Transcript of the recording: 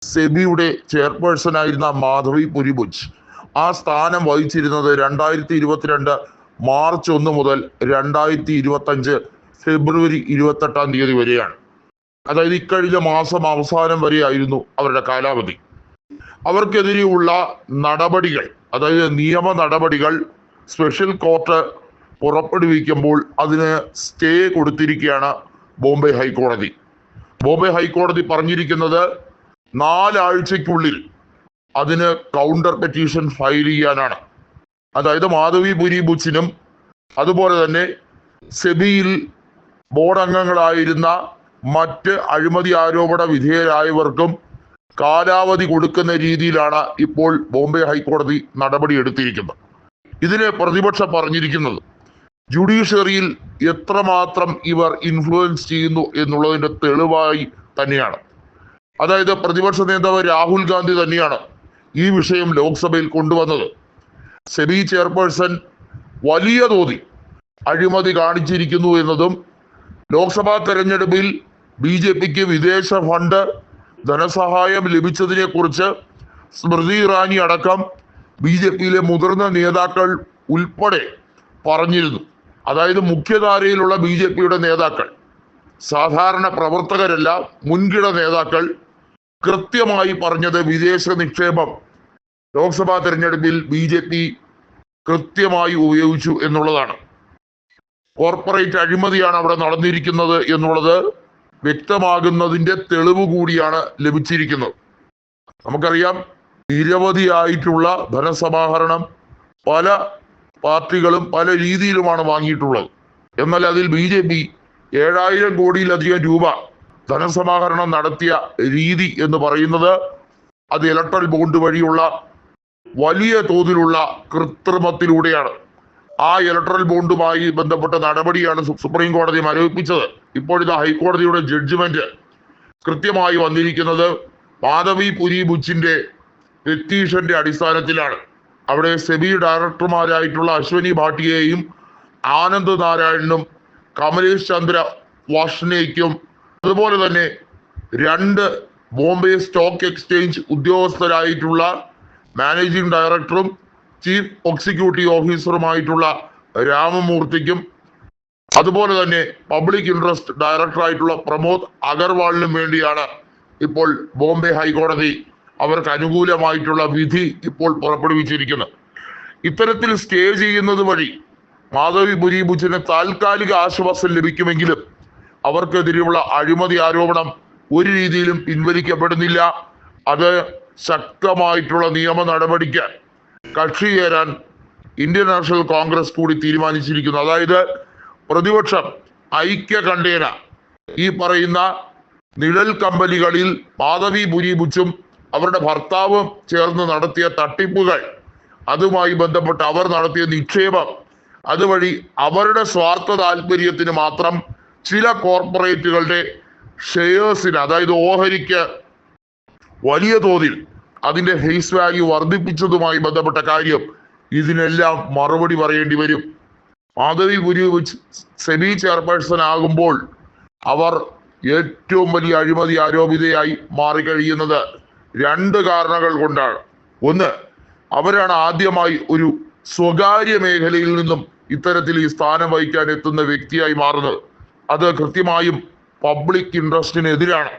സെബിയുടെ chairperson ആയിരുന്ന മാധവി പുരിബുച്ച് ആ സ്ഥാനം വഹിച്ചിരുന്നത് 2022 മാർച്ച് 1 മുതൽ 2025 ഫെബ്രുവരി 28 വരെയാണ്. അതായത് ഇക്കഴിഞ്ഞ മാസം അവസാനം വരെയായിരുന്നു അവരുടെ കാലാവധി. അവർക്കെതിരെയുള്ള നടപടികൾ, അതായത് നിയമ നടപടികൾ സ്പെഷ്യൽ കോർട്ട് പുറപ്പെടുവിക്കുമ്പോൾ അതിന് സ്റ്റേ കൊടുത്തിരിക്കുകയാണ് ബോംബെ ഹൈക്കോടതി. ബോംബെ ഹൈക്കോടതി പറഞ്ഞിരിക്കുന്നത് 4 ആഴ്ചയ്ക്കുള്ളിൽ അതിന് കൗണ്ടർ പെറ്റീഷൻ ഫയൽ ചെയ്യാനാണ്. അതായത് മാധവി പുരിബുച്ചിനും അതുപോലെ തന്നെ സെബിയിൽ ബോർഡ് അംഗങ്ങളായിരുന്ന മറ്റ് അഴിമതി ആരോപണ വിധേയരായവർക്കും കാലാവധി കൊടുക്കുന്ന രീതിയിലാണ് ഇപ്പോൾ ബോംബെ ഹൈക്കോടതി നടപടി എടുത്തിരിക്കുന്നത്. ഇതിന് പ്രതിപക്ഷം പറഞ്ഞിരിക്കുന്നത് ജുഡീഷ്യറിയിൽ എത്രമാത്രം ഇവർ ഇൻഫ്ലുവൻസ് ചെയ്യുന്നു എന്നുള്ളതിന്റെ തെളിവായി തന്നെയാണ്. അതായത് പ്രതിപക്ഷ നേതാവ് രാഹുൽ ഗാന്ധി തന്നെയാണ് ഈ വിഷയം ലോക്സഭയിൽ കൊണ്ടുവന്നത്. സെബി ചെയർപേഴ്സൺ വലിയ തോതിൽ അഴിമതി കാണിച്ചിരിക്കുന്നു എന്നതും ലോക്സഭാ തെരഞ്ഞെടുപ്പിൽ BJPക്ക് വിദേശ ഫണ്ട് ധനസഹായം ലഭിച്ചതിനെ കുറിച്ച് സ്മൃതി ഇറാനി അടക്കം BJPയിലെ മുതിർന്ന നേതാക്കൾ ഉൾപ്പെടെ പറഞ്ഞിരുന്നു. അതായത് മുഖ്യധാരയിലുള്ള BJPയുടെ നേതാക്കൾ, സാധാരണ പ്രവർത്തകരല്ല, മുൻകിട നേതാക്കൾ കൃത്യമായി പറഞ്ഞത് വിദേശ നിക്ഷേപം ലോക്സഭാ തെരഞ്ഞെടുപ്പിൽ BJP കൃത്യമായി ഉപയോഗിച്ചു എന്നുള്ളതാണ്. കോർപ്പറേറ്റ് അഴിമതിയാണ് അവിടെ നടന്നിരിക്കുന്നത് എന്നുള്ളത് വ്യക്തമാകുന്നതിന്റെ തെളിവ് കൂടിയാണ് ലഭിച്ചിരിക്കുന്നത്. നമുക്കറിയാം, നിരവധിയായിട്ടുള്ള ധനസമാഹരണം പല പാർട്ടികളും പല രീതിയിലുമാണ് വാങ്ങിയിട്ടുള്ളത്. എന്നാൽ അതിൽ BJP 7000 കോടിയിലധികം രൂപ ധനസമാഹരണം നടത്തിയ രീതി എന്ന് പറയുന്നത് അത് ഇലക്ട്രൽ ബോണ്ട് വഴിയുള്ള വലിയ തോതിലുള്ള കൃത്രിമത്തിലൂടെയാണ്. ആ ഇലക്ട്രൽ ബോണ്ടുമായി ബന്ധപ്പെട്ട നടപടിയാണ് സുപ്രീം കോടതി മരവിപ്പിച്ചത്. ഇപ്പോഴത്തെ ഹൈക്കോടതിയുടെ ജഡ്ജ്മെന്റ് കൃത്യമായി വന്നിരിക്കുന്നത് മാധവി പുരിബുച്ചിന്റെ പെറ്റീഷന്റെ അടിസ്ഥാനത്തിലാണ്. അവിടെ സെബി ഡയറക്ടർമാരായിട്ടുള്ള അശ്വനി ഭാട്ടിയെയും ആനന്ദ് നാരായണനും കമലേഷ് ചന്ദ്ര വാഷ്നയ്ക്കും അതുപോലെ തന്നെ 2 ബോംബെ സ്റ്റോക്ക് എക്സ്ചേഞ്ച് ഉദ്യോഗസ്ഥരായിട്ടുള്ള മാനേജിംഗ് ഡയറക്ടറും ചീഫ് എക്സിക്യൂട്ടീവ് ഓഫീസറുമായിട്ടുള്ള രാമമൂർത്തിക്കും അതുപോലെ തന്നെ പബ്ലിക് ഇൻട്രസ്റ്റ് ഡയറക്ടറായിട്ടുള്ള പ്രമോദ് അഗർവാളിനും വേണ്ടിയാണ് ഇപ്പോൾ ബോംബെ ഹൈക്കോടതി അവർക്ക് അനുകൂലമായിട്ടുള്ള വിധി ഇപ്പോൾ പുറപ്പെടുവിച്ചിരിക്കുന്നത്. ഇത്തരത്തിൽ സ്റ്റേ ചെയ്യുന്നത് വഴി മാധവി പുരിബുച്ചിന് താൽക്കാലിക ആശ്വാസം ലഭിക്കുമെങ്കിലും അവർക്കെതിരെയുള്ള അഴിമതി ആരോപണം ഒരു രീതിയിലും പിൻവലിക്കപ്പെടുന്നില്ല. അത് ശക്തമായിട്ടുള്ള നിയമ നടപടിക്ക് കക്ഷി ചേരാൻ ഇന്ത്യൻ നാഷണൽ കോൺഗ്രസ് കൂടി തീരുമാനിച്ചിരിക്കുന്നു. അതായത് പ്രതിപക്ഷം ഐക്യകണ്ഠേന ഈ പറയുന്ന നിഴൽ കമ്പനികളിൽ മാധവി പുരിബുച്ചും അവരുടെ ഭർത്താവും ചേർന്ന് നടത്തിയ തട്ടിപ്പുകൾ, അതുമായി ബന്ധപ്പെട്ട് അവർ നടത്തിയ നിക്ഷേപം, അതുവഴി അവരുടെ സ്വാർത്ഥ താല്പര്യത്തിന് മാത്രം ചില കോർപ്പറേറ്റുകളുടെ ഷെയർസിന്, അതായത് ഓഹരിക്ക് വലിയ തോതിൽ അതിന്റെ ഫേസ് വാല്യൂ വർദ്ധിപ്പിച്ചതുമായി ബന്ധപ്പെട്ട കാര്യം, ഇതിനെല്ലാം മറുപടി പറയേണ്ടി വരും. മാധവി പുരിബുച്ച് സെബി ചെയർപേഴ്സൺ ആകുമ്പോൾ അവർ ഏറ്റവും വലിയ അഴിമതി ആരോപിതയായി മാറിക്കഴിയുന്നത് 2 കാരണങ്ങൾ കൊണ്ടാണ്. ഒന്ന്, അവരാണ് ആദ്യമായി ഒരു സ്വകാര്യ മേഖലയിൽ നിന്നും ഇത്തരത്തിൽ ഈ സ്ഥാനം വഹിക്കാൻ എത്തുന്ന വ്യക്തിയായി മാറുന്നത്. അത് കൃത്യമായും പബ്ലിക് ഇൻട്രസ്റ്റിനെതിരാണ്.